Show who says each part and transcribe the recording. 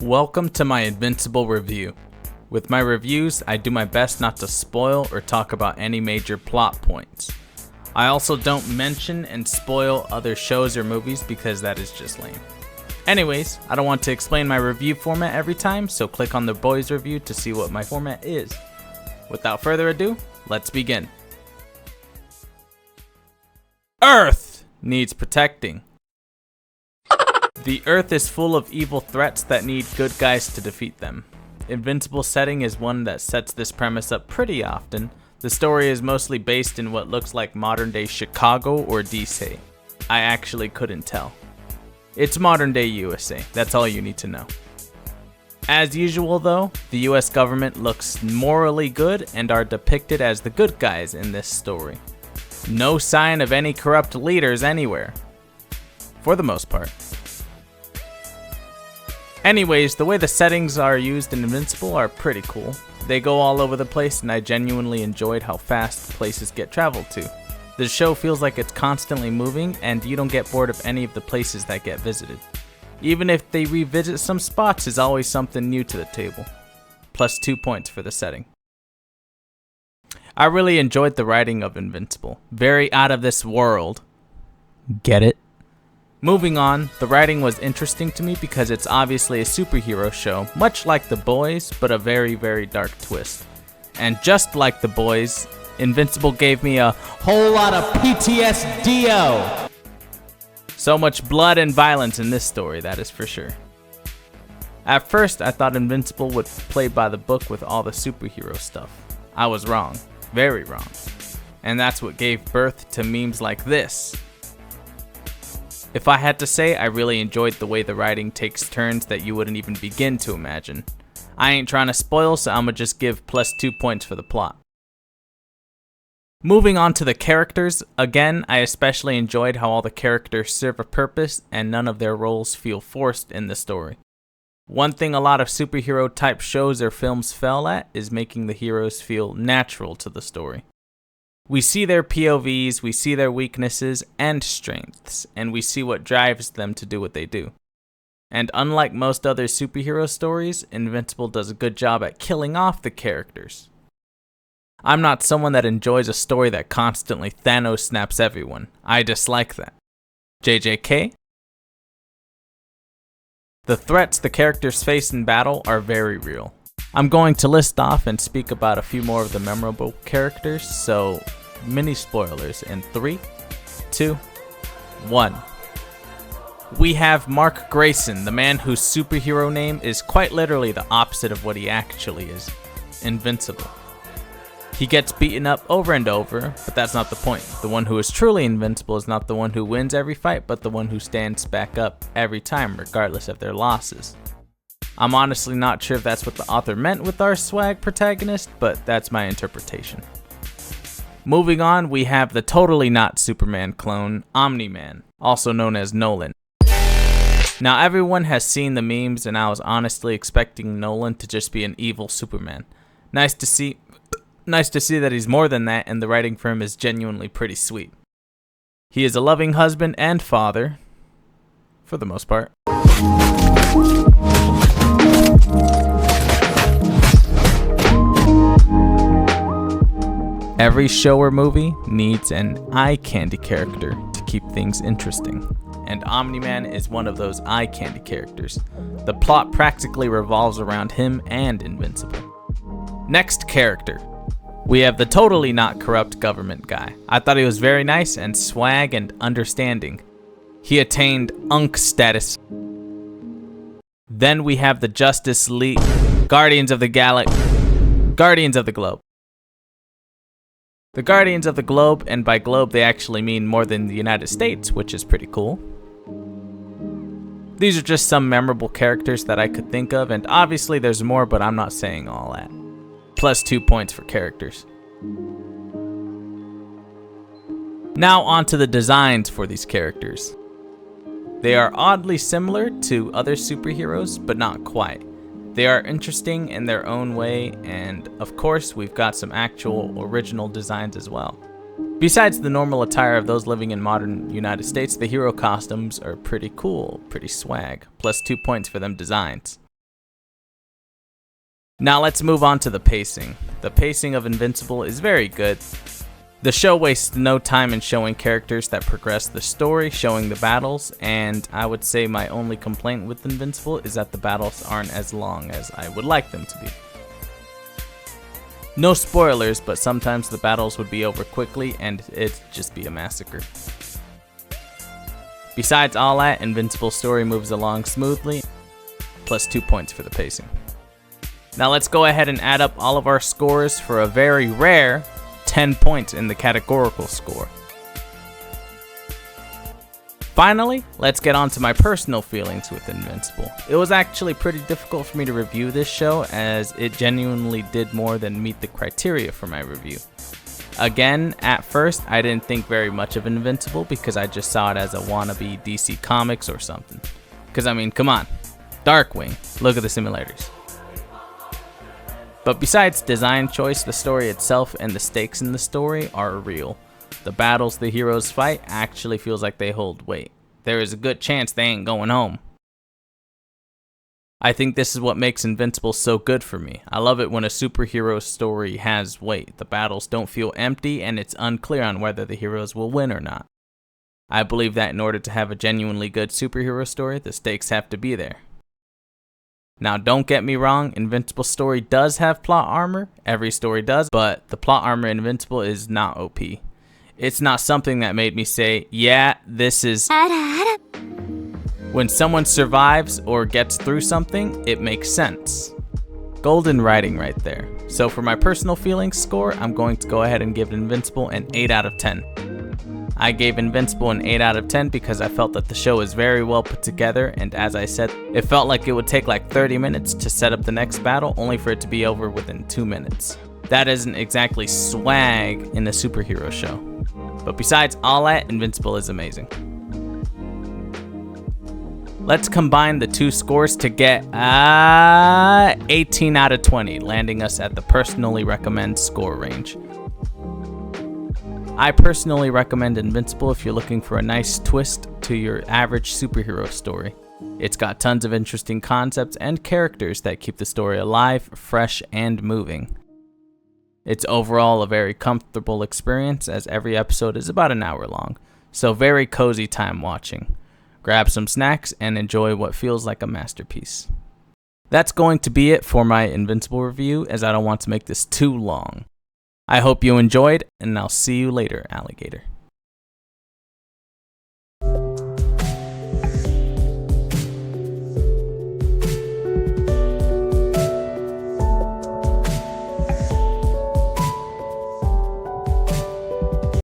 Speaker 1: Welcome to my Invincible review. With my reviews, I do my best not to spoil or talk about any major plot points. I also don't mention and spoil other shows or movies because that is just lame. Anyways, I don't want to explain my review format every time, so click on the boys review to see what my format is. Without further ado, let's begin. Earth needs protecting. The Earth is full of evil threats that need good guys to defeat them. Invincible setting is one that sets this premise up pretty often. The story is mostly based in what looks like modern day Chicago or DC. I actually couldn't tell. It's modern day USA, that's all you need to know. As usual though, the US government looks morally good and are depicted as the good guys in this story. No sign of any corrupt leaders anywhere. For the most part. Anyways, the way the settings are used in Invincible are pretty cool. They go all over the place and I genuinely enjoyed how fast places get traveled to. The show feels like it's constantly moving and you don't get bored of any of the places that get visited. Even if they revisit some spots, is always something new to the table. Plus 2 points for the setting. I really enjoyed the writing of Invincible. Very out of this world. Get it? Moving on, the writing was interesting to me because it's obviously a superhero show, much like The Boys, but a very, very dark twist. And just like The Boys, Invincible gave me a whole lot of PTSD-o! So much blood and violence in this story, that is for sure. At first, I thought Invincible would play by the book with all the superhero stuff. I was wrong. Very wrong. And that's what gave birth to memes like this. If I had to say, I really enjoyed the way the writing takes turns that you wouldn't even begin to imagine. I ain't trying to spoil, so I'ma just give plus 2 points for the plot. Moving on to the characters, again, I especially enjoyed how all the characters serve a purpose and none of their roles feel forced in the story. One thing a lot of superhero type shows or films fail at is making the heroes feel natural to the story. We see their POVs, we see their weaknesses and strengths, and we see what drives them to do what they do. And unlike most other superhero stories, Invincible does a good job at killing off the characters. I'm not someone that enjoys a story that constantly Thanos snaps everyone. I dislike that. JJK? The threats the characters face in battle are very real. I'm going to list off and speak about a few more of the memorable characters, so mini spoilers in 3, 2, 1. We have Mark Grayson, the man whose superhero name is quite literally the opposite of what he actually is, Invincible. He gets beaten up over and over, but that's not the point. The one who is truly invincible is not the one who wins every fight, but the one who stands back up every time, regardless of their losses. I'm honestly not sure if that's what the author meant with our swag protagonist, but that's my interpretation. Moving on, we have the totally not Superman clone, Omni-Man, also known as Nolan. Now everyone has seen the memes and I was honestly expecting Nolan to just be an evil Superman. Nice to see that he's more than that and the writing for him is genuinely pretty sweet. He is a loving husband and father, for the most part. Every show or movie needs an eye candy character to keep things interesting, and Omni-Man is one of those eye candy characters. The plot practically revolves around him and Invincible. Next character. We have the totally not corrupt government guy. I thought he was very nice and swag and understanding. He attained UNC status. Then we have the Justice League, Guardians of the Globe. The Guardians of the Globe, and by globe they actually mean more than the United States, which is pretty cool. These are just some memorable characters that I could think of, and obviously there's more, but I'm not saying all that. Plus 2 points for characters. Now on to the designs for these characters. They are oddly similar to other superheroes, but not quite. They are interesting in their own way, and of course we've got some actual original designs as well. Besides the normal attire of those living in modern United States, the hero costumes are pretty cool, pretty swag, plus 2 points for them designs. Now let's move on to the pacing. The pacing of Invincible is very good. The show wastes no time in showing characters that progress the story, showing the battles, and I would say my only complaint with Invincible is that the battles aren't as long as I would like them to be. No spoilers, but sometimes the battles would be over quickly and it'd just be a massacre. Besides all that, Invincible's story moves along smoothly, plus 2 points for the pacing. Now let's go ahead and add up all of our scores for a very rare 10 points in the categorical score. Finally, let's get on to my personal feelings with Invincible. It was actually pretty difficult for me to review this show as it genuinely did more than meet the criteria for my review. Again, at first, I didn't think very much of Invincible because I just saw it as a wannabe DC Comics or something. Because I mean, come on, Darkwing, look at the simulators. But besides design choice, the story itself and the stakes in the story are real. The battles the heroes fight actually feels like they hold weight. There is a good chance they ain't going home. I think this is what makes Invincible so good for me. I love it when a superhero story has weight. The battles don't feel empty and it's unclear on whether the heroes will win or not. I believe that in order to have a genuinely good superhero story, the stakes have to be there. Now, don't get me wrong, Invincible's story does have plot armor. Every story does, but the plot armor in Invincible is not OP. It's not something that made me say, yeah, this is... When someone survives or gets through something, it makes sense. Golden writing right there. So for my personal feelings score, I'm going to go ahead and give Invincible an 8 out of 10. I gave Invincible an 8 out of 10 because I felt that the show is very well put together, and as I said, it felt like it would take like 30 minutes to set up the next battle only for it to be over within 2 minutes. That isn't exactly swag in a superhero show. But besides all that, Invincible is amazing. Let's combine the two scores to get 18 out of 20, landing us at the personally recommend score range. I personally recommend Invincible if you're looking for a nice twist to your average superhero story. It's got tons of interesting concepts and characters that keep the story alive, fresh, and moving. It's overall a very comfortable experience as every episode is about an hour long, so very cozy time watching. Grab some snacks and enjoy what feels like a masterpiece. That's going to be it for my Invincible review as I don't want to make this too long. I hope you enjoyed, and I'll see you later, alligator.